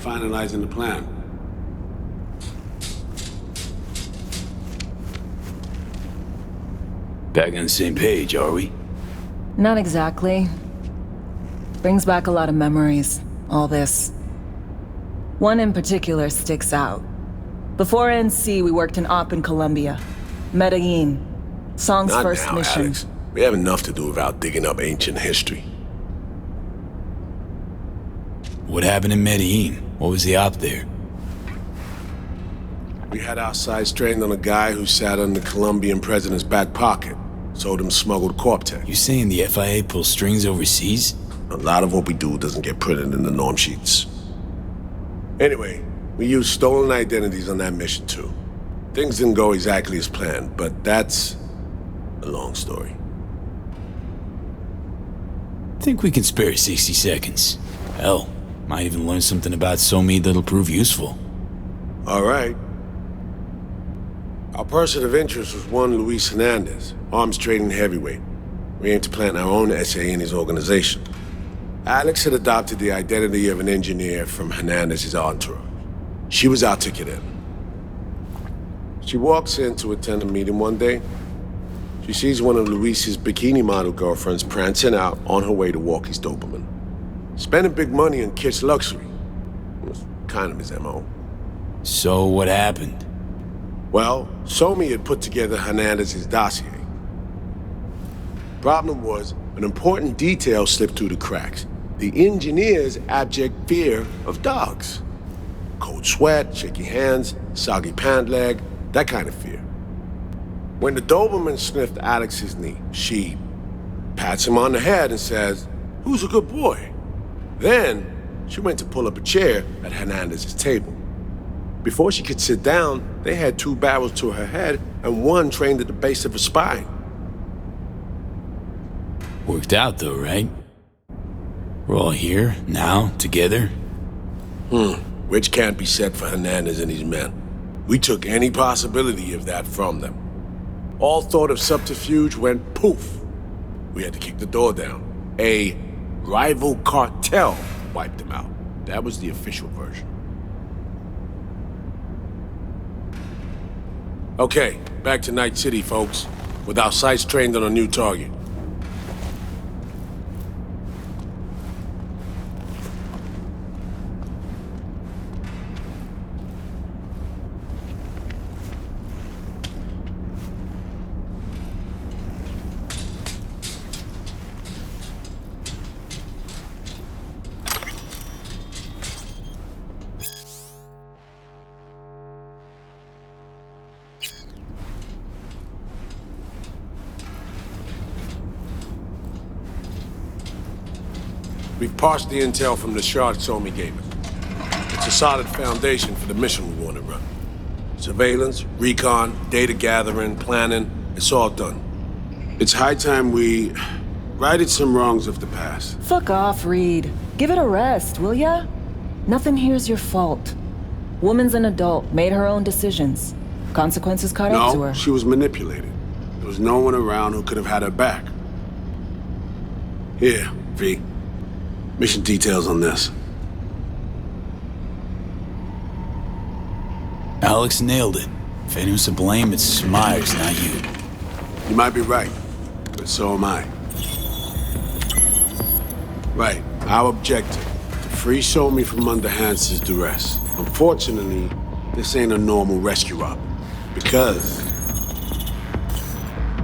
Finalizing the plan. Back on the same page, are we? Not exactly. Brings back a lot of memories, all this. One in particular sticks out. Before NC, we worked in Op in Colombia. Medellin. Song's Not first now, mission. Alex. We have enough to do without digging up ancient history. What happened in Medellin? What was the op there? We had our sights trained on a guy who sat on the Colombian president's back pocket. Sold him smuggled Corp-Tech. You saying the FIA pulls strings overseas? A lot of what we do doesn't get printed in the norm sheets. Anyway, we used stolen identities on that mission too. Things didn't go exactly as planned, but that's a long story. Think we can spare 60 seconds. Hell, might even learn something about Somi that'll prove useful. All right. Our person of interest was one Luis Hernandez, arms trading heavyweight. We aim to plant our own SA in his organization. Alex had adopted the identity of an engineer from Hernandez's entourage. She was our ticket in. She walks in to attend a meeting one day. She sees one of Luis's bikini model girlfriends prancing out on her way to Walkie's Doberman. Spending big money on kitsch luxury. It was kind of his MO. So what happened? Well, Somi had put together Hernandez's dossier. Problem was, an important detail slipped through the cracks. The engineer's abject fear of dogs. Cold sweat, shaky hands, soggy pant leg, that kind of fear. When the Doberman sniffed Alex's knee, she pats him on the head and says, "Who's a good boy?" Then, she went to pull up a chair at Hernandez's table. Before she could sit down, they had two barrels to her head and one trained at the base of her spine. Worked out though, right? We're all here, now, together. Which can't be said for Hernandez and his men. We took any possibility of that from them. All thought of subterfuge went poof. We had to kick the door down. A rival cartel wiped them out. That was the official version. Okay, back to Night City, folks. With our sights trained on a new target. We've parsed the intel from the shard Somi gave us. It's a solid foundation for the mission we want to run. Surveillance, recon, data gathering, planning, it's all done. It's high time we righted some wrongs of the past. Fuck off, Reed. Give it a rest, will ya? Nothing here's your fault. Woman's an adult, made her own decisions. Consequences caught up to her. No, she was manipulated. There was no one around who could have had her back. Here, V. Mission details on this. Alex nailed it. If anyone's to blame, it's Myers, not you. You might be right, but so am I. Right, our objective, to free Somi from under Hansen's duress. Unfortunately, this ain't a normal rescue op. Because,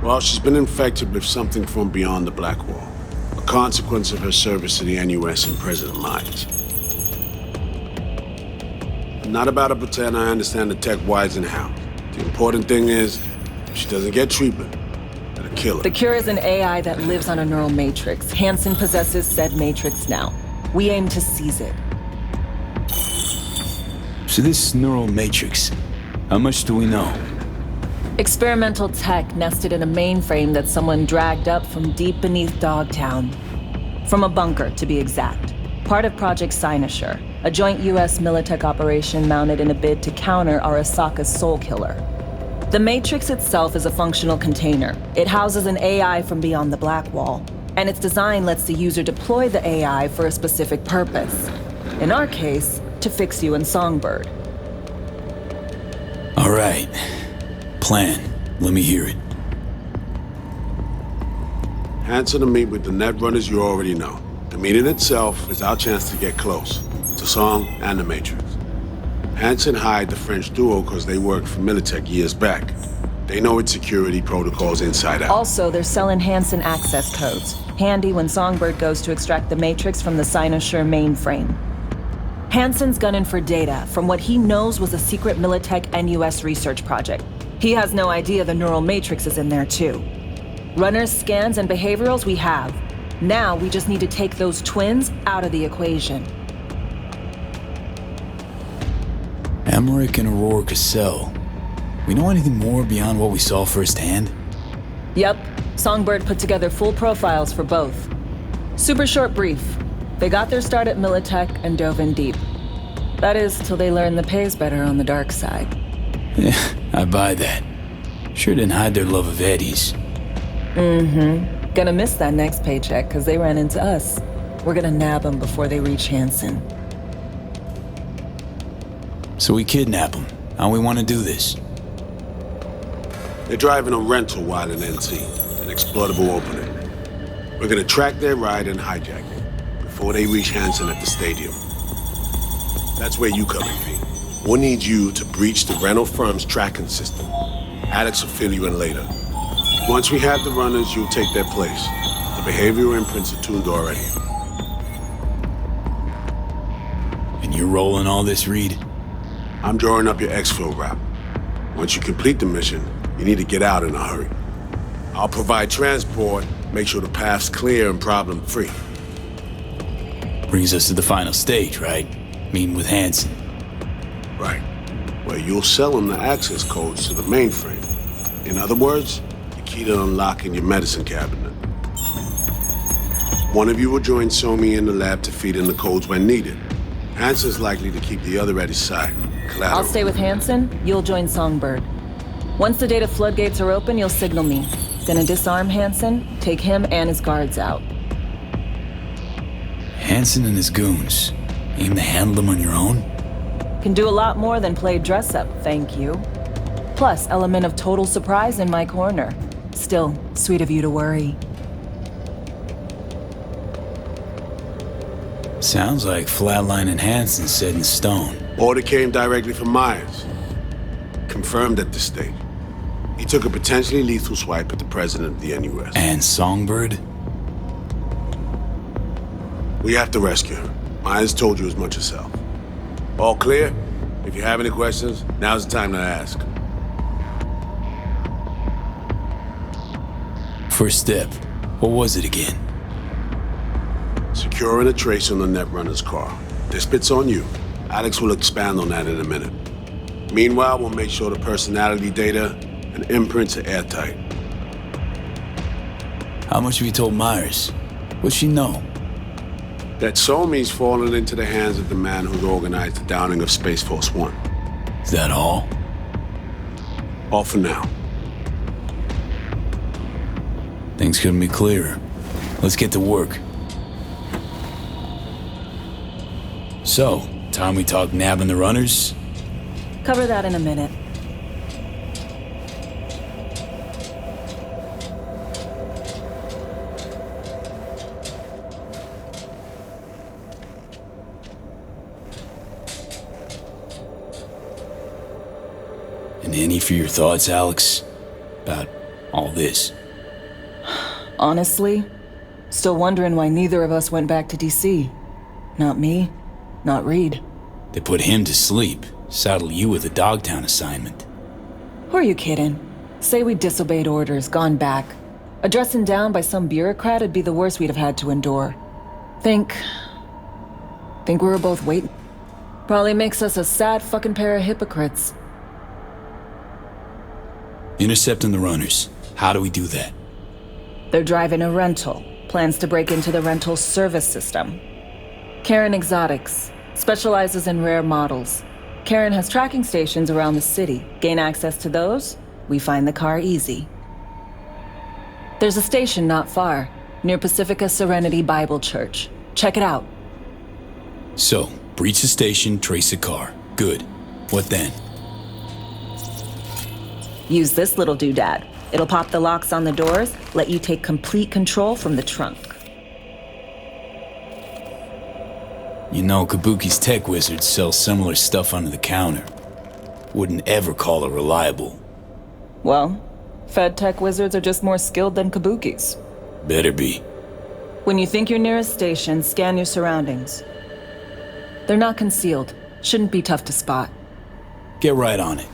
well, she's been infected with something from beyond the Black Wall. A consequence of her service to the NUS and President Myers. I'm not about to pretend I understand the tech whys and hows. The important thing is, if she doesn't get treatment, it'll kill her. The cure is an AI that lives on a neural matrix. Hansen possesses said matrix now. We aim to seize it. So this neural matrix, how much do we know? Experimental tech nested in a mainframe that someone dragged up from deep beneath Dogtown. From a bunker, to be exact. Part of Project Cynosure, a joint US Militech operation mounted in a bid to counter Arasaka's Soul Killer. The Matrix itself is a functional container. It houses an AI from beyond the Black Wall, and its design lets the user deploy the AI for a specific purpose. In our case, to fix you and Songbird. All right. Plan. Let me hear it. Hansen to meet with the Netrunners you already know. The meeting itself is our chance to get close to Song and the Matrix. Hansen hired the French duo because they worked for Militech years back. They know its security protocols inside out. Also, they're selling Hansen access codes. Handy when Songbird goes to extract the Matrix from the Cynosure mainframe. Hansen's gunning for data from what he knows was a secret Militech and US research project. He has no idea the neural matrix is in there too. Runners, scans, and behaviorals we have. Now we just need to take those twins out of the equation. Emmerich and Aurora Cassell. We know anything more beyond what we saw firsthand? Yep. Songbird put together full profiles for both. Super short brief. They got their start at Militech and dove in deep. That is, till they learned the pay's better on the dark side. Yeah, I buy that. Sure didn't hide their love of Eddies. Mm-hmm. Gonna miss that next paycheck, because they ran into us. We're gonna nab them before they reach Hansen. So we kidnap them. How we want to do this? They're driving a rental while in NC, an exploitable opening. We're gonna track their ride and hijack it before they reach Hansen at the stadium. That's where you come in, V. We'll need you to breach the rental firm's tracking system. Alex will fill you in later. Once we have the runners, you'll take their place. The behavioral imprints are tuned already. And you're rolling all this, Reed? I'm drawing up your exfil route. Once you complete the mission, you need to get out in a hurry. I'll provide transport, make sure the path's clear and problem-free. Brings us to the final stage, right? Meeting with Hansen. Right. Where you'll sell them the access codes to the mainframe. In other words, the key to unlocking your medicine cabinet. One of you will join Somi in the lab to feed in the codes when needed. Hansen's likely to keep the other at his side. Collateral. I'll stay with Hansen, you'll join Songbird. Once the data floodgates are open, you'll signal me. Gonna disarm Hansen, take him and his guards out. Hansen and his goons. Aim to handle them on your own? Can do a lot more than play dress-up, thank you. Plus, element of total surprise in my corner. Still, sweet of you to worry. Sounds like Flatline and Hansen set in stone. Order came directly from Myers. Confirmed at this stage. He took a potentially lethal swipe at the president of the NUS. And Songbird? We have to rescue her. Myers told you as much herself. All clear? If you have any questions, now's the time to ask. First step. What was it again? Securing a trace on the Netrunner's car. This bit's on you. Alex will expand on that in a minute. Meanwhile, we'll make sure the personality data and imprints are airtight. How much have you told Myers? What's she know? That Somi's fallen into the hands of the man who's organized the downing of Space Force One. Is that all? All for now. Things couldn't be clearer. Let's get to work. So, time we talk nabbing the runners? Cover that in a minute. And any for your thoughts, Alex? About all this? Honestly, still wondering why neither of us went back to DC. Not me, not Reed. They put him to sleep, saddle you with a Dogtown assignment. Who are you kidding? Say we disobeyed orders, gone back. A dressing down by some bureaucrat would be the worst we'd have had to endure. Think we were both waiting. Probably makes us a sad fucking pair of hypocrites. Intercepting the runners. How do we do that? They're driving a rental. Plans to break into the rental service system. Karen Exotics. Specializes in rare models. Karen has tracking stations around the city. Gain access to those, we find the car easy. There's a station not far, near Pacifica Serenity Bible Church. Check it out. So, Breach the station, trace the car. Good. What then? Use this little doodad. It'll pop the locks on the doors, let you take complete control from the trunk. You know, Kabuki's tech wizards sell similar stuff under the counter. Wouldn't ever call it reliable. Well, Fed tech wizards are just more skilled than Kabukis. Better be. When you think you're near a station, scan your surroundings. They're not concealed. Shouldn't be tough to spot. Get right on it.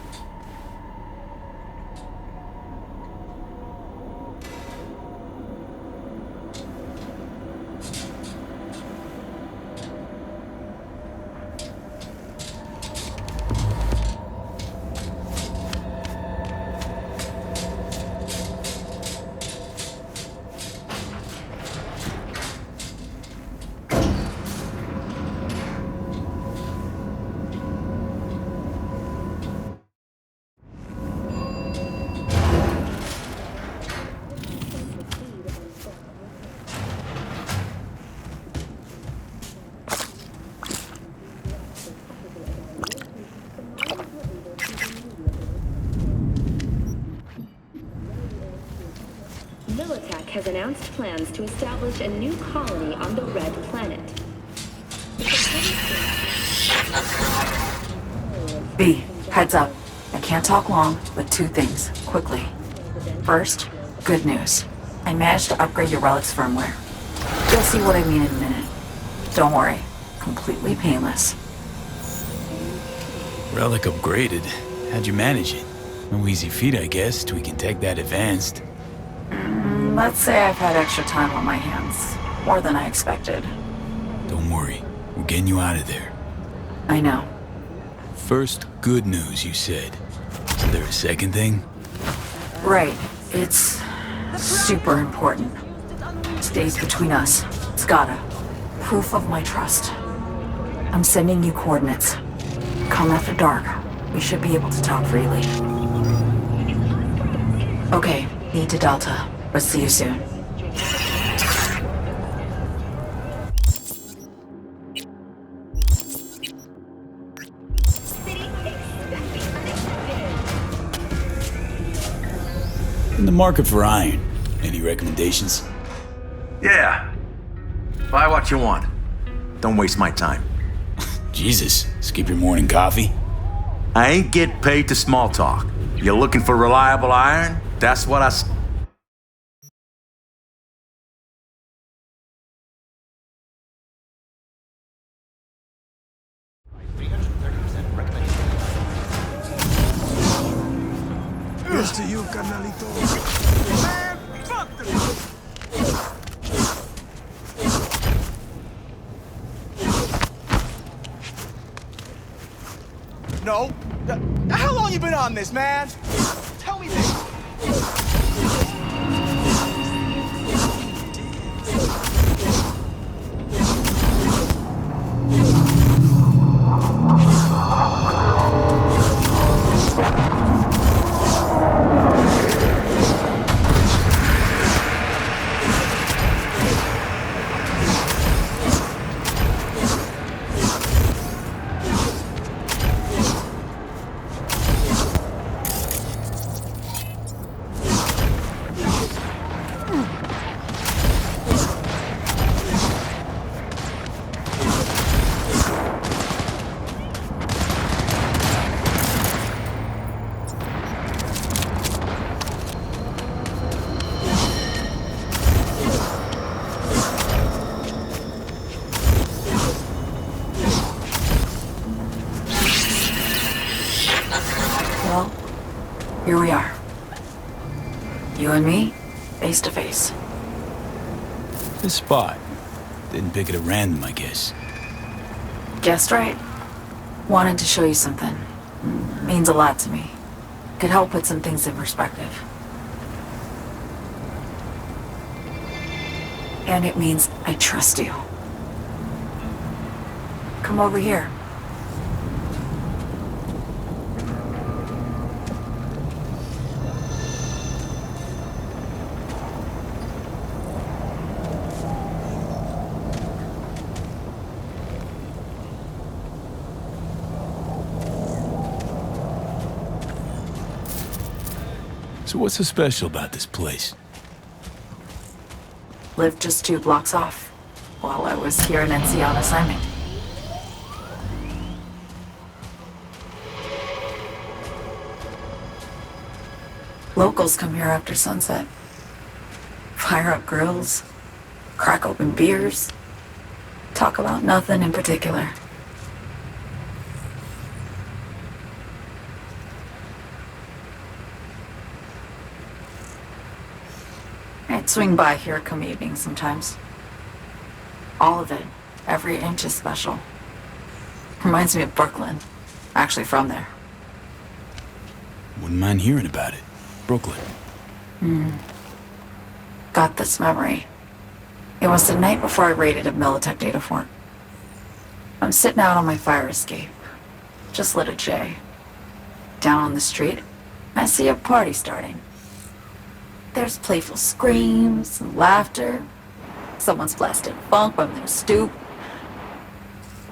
Militech has announced plans to establish a new colony on the Red Planet. B, heads up. I can't talk long, but two things, quickly. First, good news. I managed to upgrade your Relic's firmware. You'll see what I mean in a minute. Don't worry, completely painless. Relic upgraded. How'd you manage it? No easy feat, I guess, tweaking tech that advanced. Let's say I've had extra time on my hands. More than I expected. Don't worry. We're getting you out of there. I know. First, good news, you said. Is there a second thing? Right. It's super important. Stays between us. It's gotta. Proof of my trust. I'm sending you coordinates. Come after dark. We should be able to talk freely. Okay, need to Delta. But see you soon. In the market for iron. Any recommendations? Yeah. Buy what you want. Don't waste my time. Jesus, skip your morning coffee? I ain't get paid to small talk. You're looking for reliable iron? That's what I... Here's to you, carnalito. Man, fuck them. No. How long you been on this, man? Tell me this. Well, here we are. You and me, face to face. This spot. Didn't pick it at random, I guess. Guessed right. Wanted to show you something. Means a lot to me. Could help put some things in perspective. And it means I trust you. Come over here. So what's so special about this place? Lived just 2 blocks off while I was here in NC on assignment. Locals come here after sunset. Fire up grills, crack open beers, talk about nothing in particular. I'd swing by here come evening sometimes. All of it, every inch is special. Reminds me of Brooklyn. Actually from there. Wouldn't mind hearing about it. Brooklyn. Got this memory. It was the night before I raided a Militech data fort. I'm sitting out on my fire escape. Just lit a J. Down on the street, I see a party starting. There's playful screams and laughter. Someone's blasting funk from their stoop.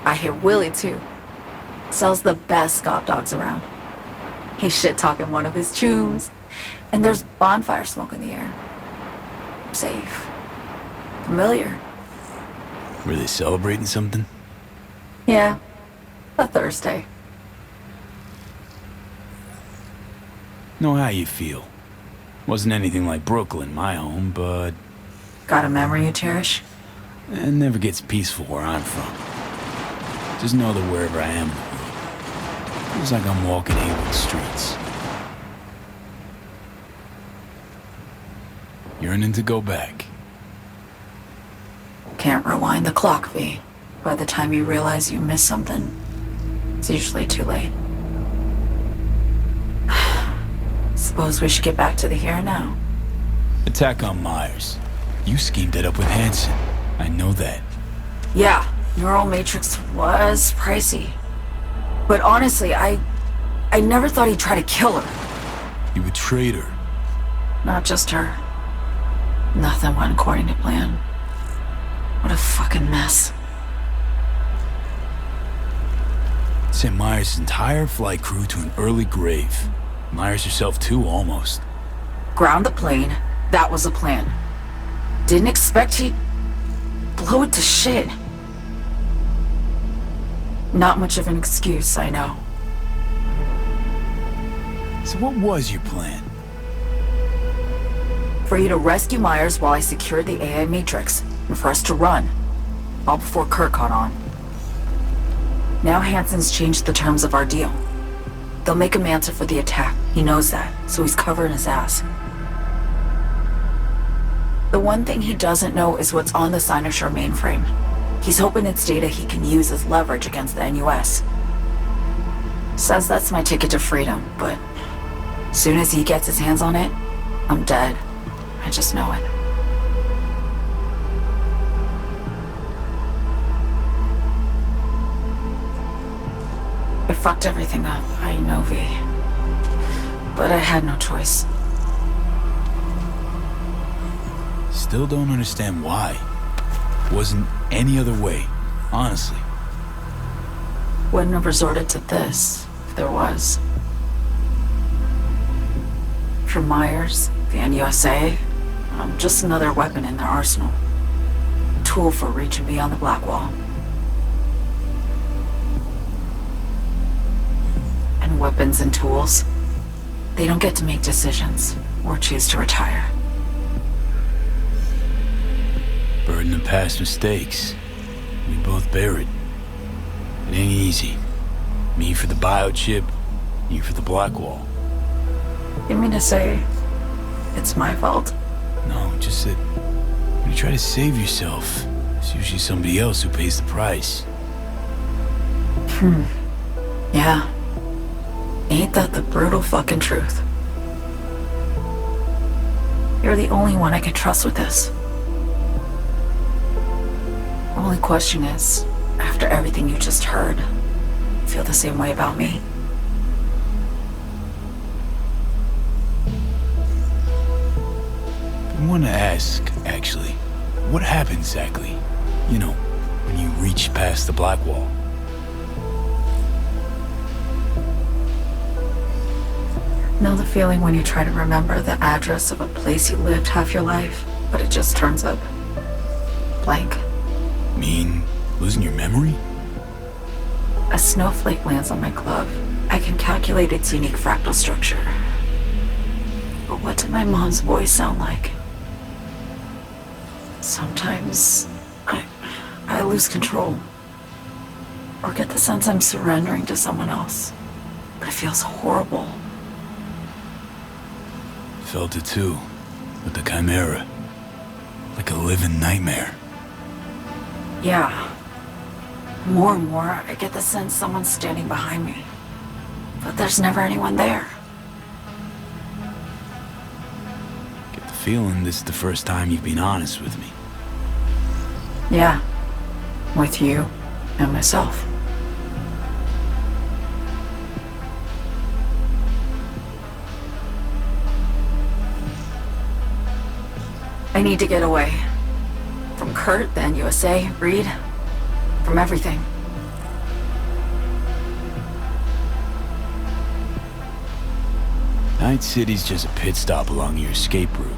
I hear Willie too. Sells the best Scott dogs around. He's shit-talking one of his tunes. And there's bonfire smoke in the air. Safe. Familiar. Were they celebrating something? Yeah. A Thursday. Know how you feel. Wasn't anything like Brooklyn, my home, but Got a memory you cherish? it never gets peaceful where I'm from. Just know that wherever I am in the world, feels like I'm walking Haywood streets. Yearning to go back. Can't rewind the clock, V. By the time you realize you missed something, it's usually too late. Suppose we should get back to the here and now. Attack on Myers. You schemed it up with Hansen. I know that. Yeah, Neural Matrix was pricey. But honestly, I never thought he'd try to kill her. You betrayed her. Not just her. Nothing went according to plan. What a fucking mess. Sent Myers' entire flight crew to an early grave. Myers herself too, almost. Ground the plane. That was the plan. Didn't expect he'd blow it to shit. Not much of an excuse, I know. So what was your plan? For you to rescue Myers while I secured the AI Matrix, and for us to run. All before Kurt caught on. Now Hansen's changed the terms of our deal. They'll make him answer for the attack. He knows that, so he's covering his ass. The one thing he doesn't know is what's on the Cynosure mainframe. He's hoping it's data he can use as leverage against the NUS. Says that's my ticket to freedom, but soon as he gets his hands on it, I'm dead. I just know it. I fucked everything up, I know, V. But I had no choice. Still don't understand why. Wasn't any other way, honestly. Wouldn't have resorted to this, if there was. For Myers, the NUSA, I'm just another weapon in their arsenal. A tool for reaching beyond the Blackwall. And weapons and tools, they don't get to make decisions or choose to retire. Burden of past mistakes. We both bear it. It ain't easy. Me for the biochip, you for the Blackwall. You mean to say it's my fault? No, just that when you try to save yourself, it's usually somebody else who pays the price. Yeah. Ain't that the brutal fucking truth? You're the only one I can trust with this. Only question is, after everything you just heard, feel the same way about me? I want to ask, actually, what happened exactly? You know, when you reached past the Blackwall. Know the feeling when you try to remember the address of a place you lived half your life, but it just turns up blank? Mean losing your memory? A snowflake lands on my glove. I can calculate its unique fractal structure. But what did my mom's voice sound like? Sometimes I lose control. Or get the sense I'm surrendering to someone else. But it feels horrible. Felt it too, with the Chimera. Like a living nightmare. Yeah. More and more, I get the sense someone's standing behind me. But there's never anyone there. Get the feeling this is the first time you've been honest with me. Yeah. With you and myself. I need to get away. From Kurt, then USA, Reed. From everything. Night City's just a pit stop along your escape route.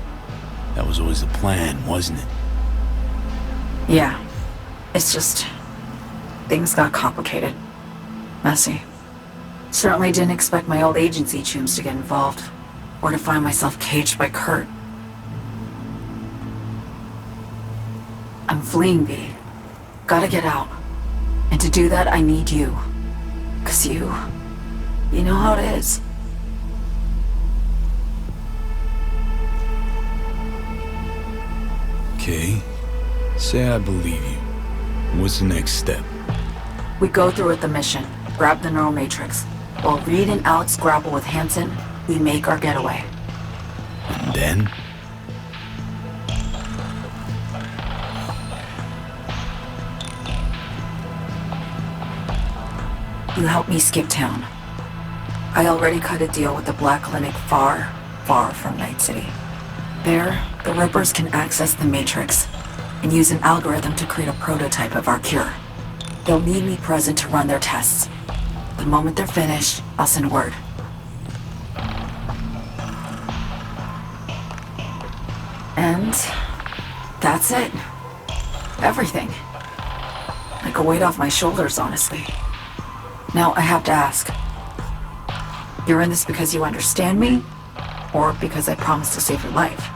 That was always the plan, wasn't it? Yeah. It's just... things got complicated. Messy. Certainly didn't expect my old agency chooms to get involved. Or to find myself caged by Kurt. I'm fleeing, V. Gotta get out. And to do that, I need you. 'Cause you know how it is. Okay. Say I believe you. What's the next step? We go through with the mission. Grab the neural matrix. While Reed and Alex grapple with Hansen, we make our getaway. And then? You help me skip town. I already cut a deal with the Black Clinic far, far from Night City. There, the Rippers can access the Matrix and use an algorithm to create a prototype of our cure. They'll need me present to run their tests. The moment they're finished, I'll send word. And that's it. Everything. Like a weight off my shoulders, honestly. Now, I have to ask. You're in this because you understand me? Or because I promised to save your life?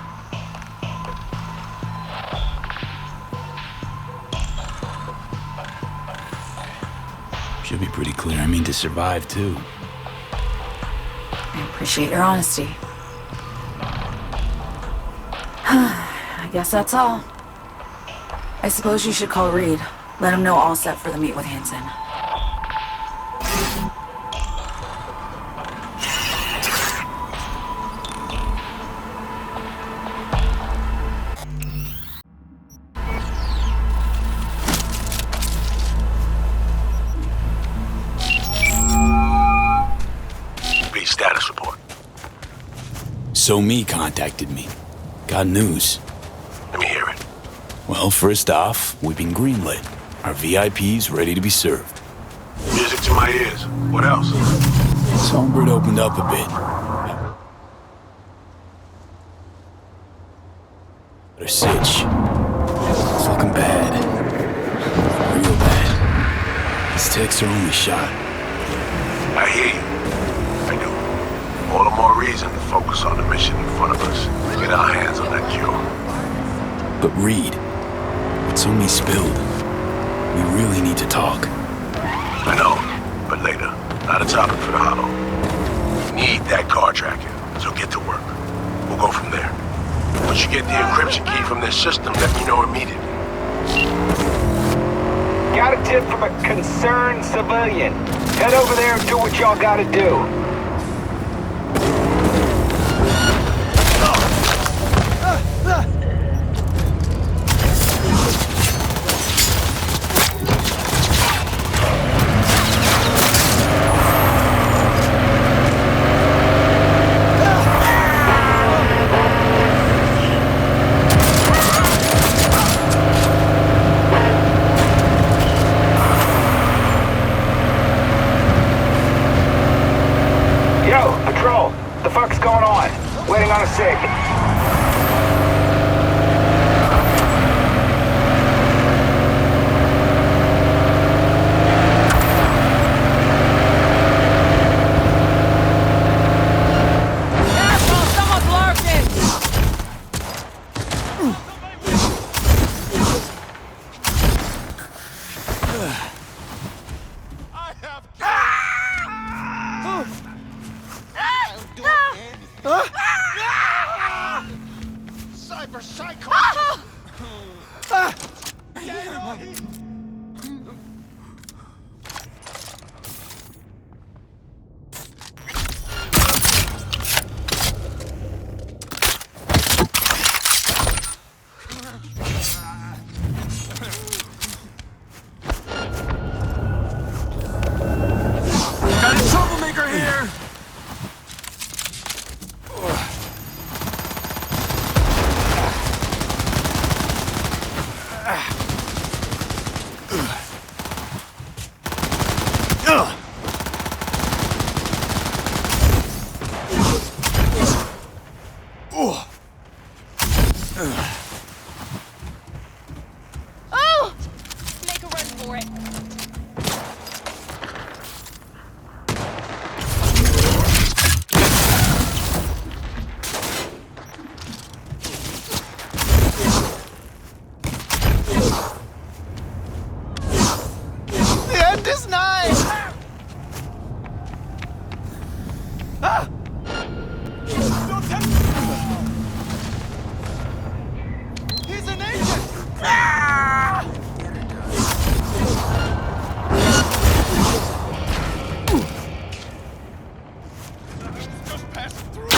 Should be pretty clear. I mean to survive, too. I appreciate your honesty. I guess that's all. I suppose you should call Reed. Let him know all set for the meet with Hansen. Status report. So Me contacted me. Got news. Let me hear it. Well, first off, we've been greenlit. Our VIP's ready to be served. Music to my ears. What else? Songbird opened up a bit. But her sitch. It's looking bad. Real bad. His techs are only shot. I hear you. I do. All the more reason to focus on the mission in front of us. Get our hands on that cure. But Reed, what's on me spilled? We really need to talk. I know, but later. Not a topic for the Hollow. We need that car tracking, so get to work. We'll go from there. Once you get the encryption key from this system, let me know immediately. Got a tip from a concerned civilian. Head over there and do what y'all gotta do. The fuck's going on? Waiting on a SIG. Cyber psycho! Got a troublemaker here! Oh! Make a run for it. The end is nigh! Ah! Don't tempt me! He's an agent! Ah! Just passing through.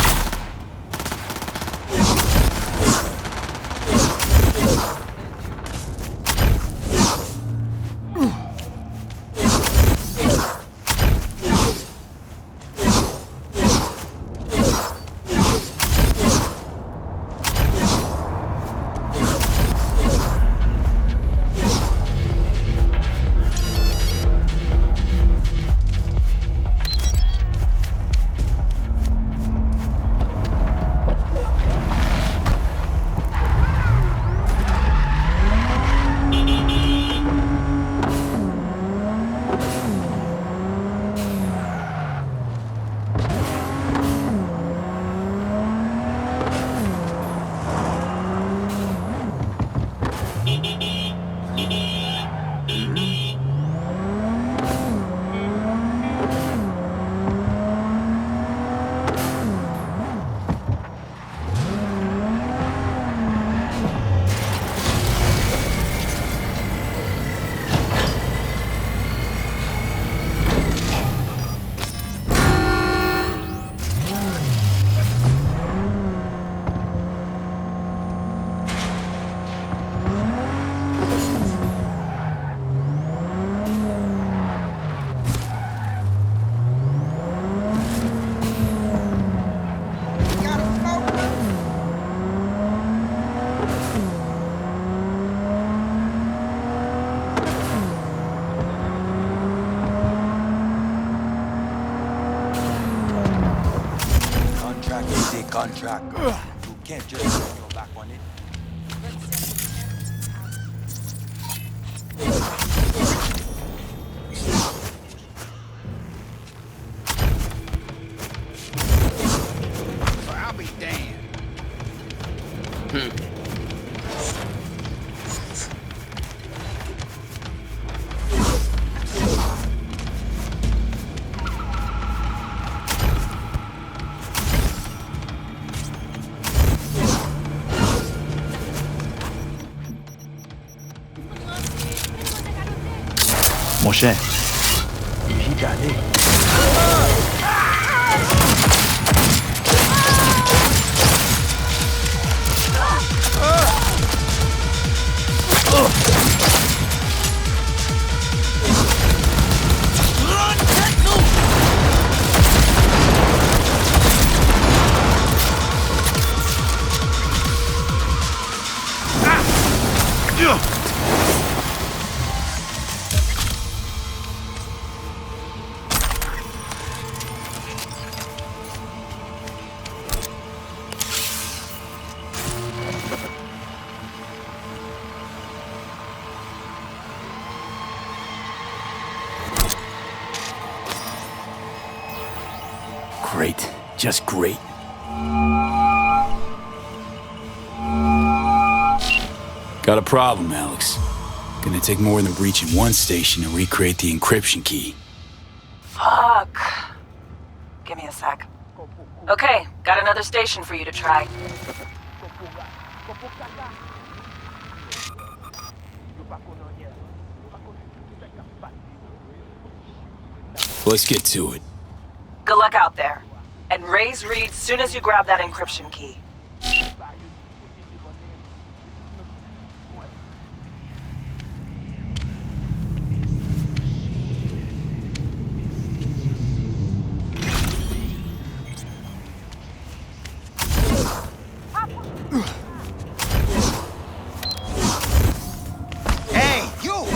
Contract is a contract. You can't just turn your back on it. I'll be damned. Mon cher, j'y allé. Great. Just great. Got a problem, Alex. Gonna take more than breaching one station to recreate the encryption key. Fuck. Give me a sec. Okay, got another station for you to try. Let's get to it. Good luck out there. And raise Reed soon as you grab that encryption key. Hey, you!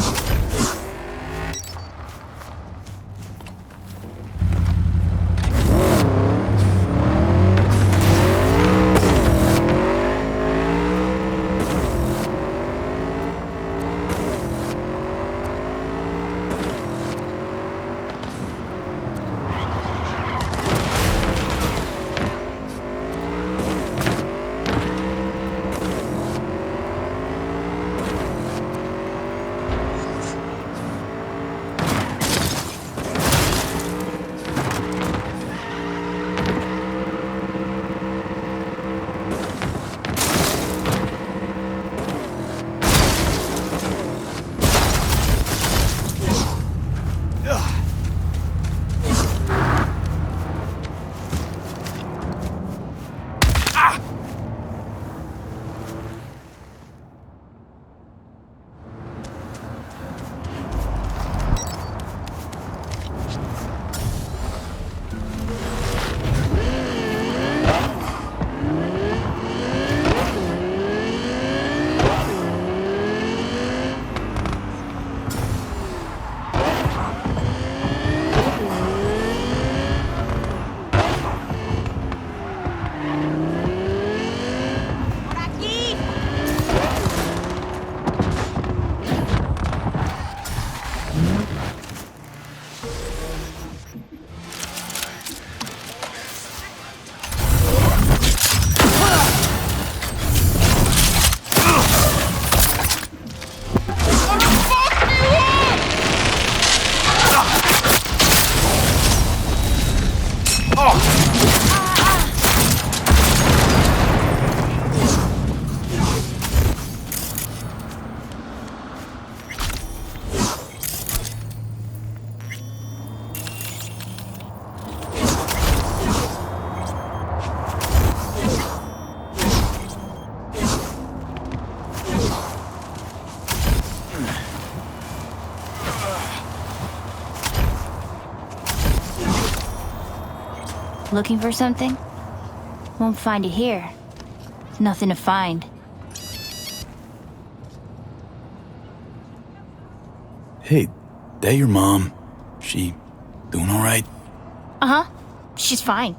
Looking for something? Won't find it here. Nothing to find. Hey, that your mom? She doing all right? Uh-huh. She's fine.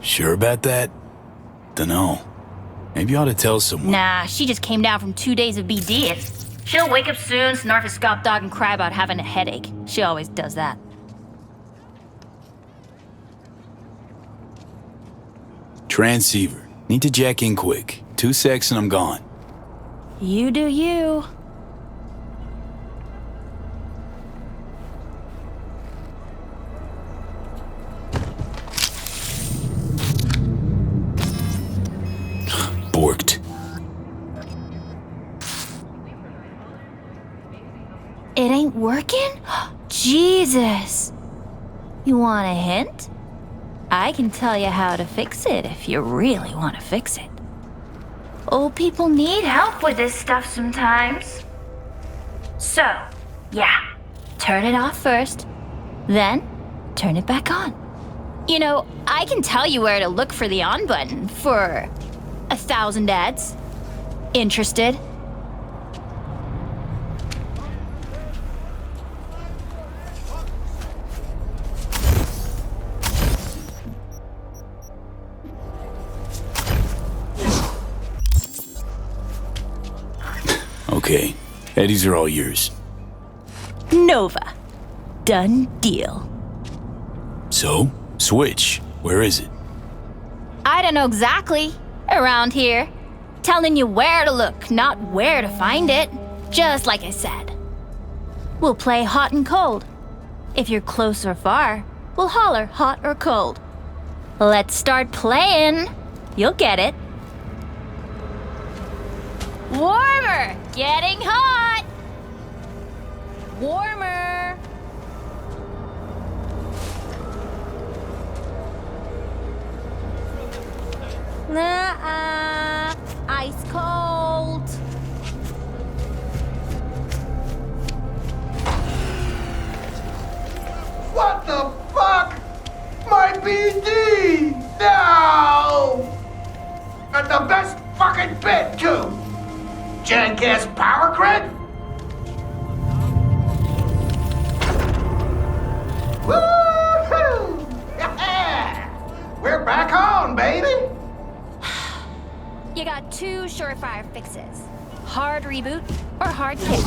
Sure about that? Dunno. Maybe you ought to tell someone. Nah, she just came down from 2 days of BD. She'll wake up soon, snarf a scalp dog, and cry about having a headache. She always does that. Transceiver. Need to jack in quick. 2 secs and I'm gone. You do you. Borked. It ain't working? Jesus. You want a hint? I can tell you how to fix it if you really want to fix it. Old people need help with this stuff sometimes. So, yeah, turn it off first, then turn it back on. You know, I can tell you where to look for the on button for 1,000 ads. Interested? Okay, Eddies are all yours. Nova. Done deal. So, switch. Where is it? I don't know exactly. Around here. Telling you where to look, not where to find it. Just like I said. We'll play hot and cold. If you're close or far, we'll holler hot or cold. Let's start playing. You'll get it. Warmer! Getting hot! Warmer! Nuh-uh. Ice cold. What the fuck? My BD! No! And the best fucking bit, too! Jank-ass power grid? Woo-hoo! Yeah! We're back on, baby! You got two surefire fixes. Hard reboot or hard kick.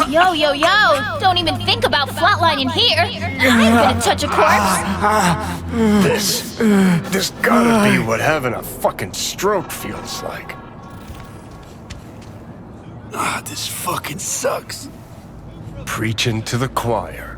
Yo, yo, yo! Don't even think about flatlining here! I'm gonna touch a corpse! This gotta be what having a fucking stroke feels like. This fucking sucks. Preaching to the choir.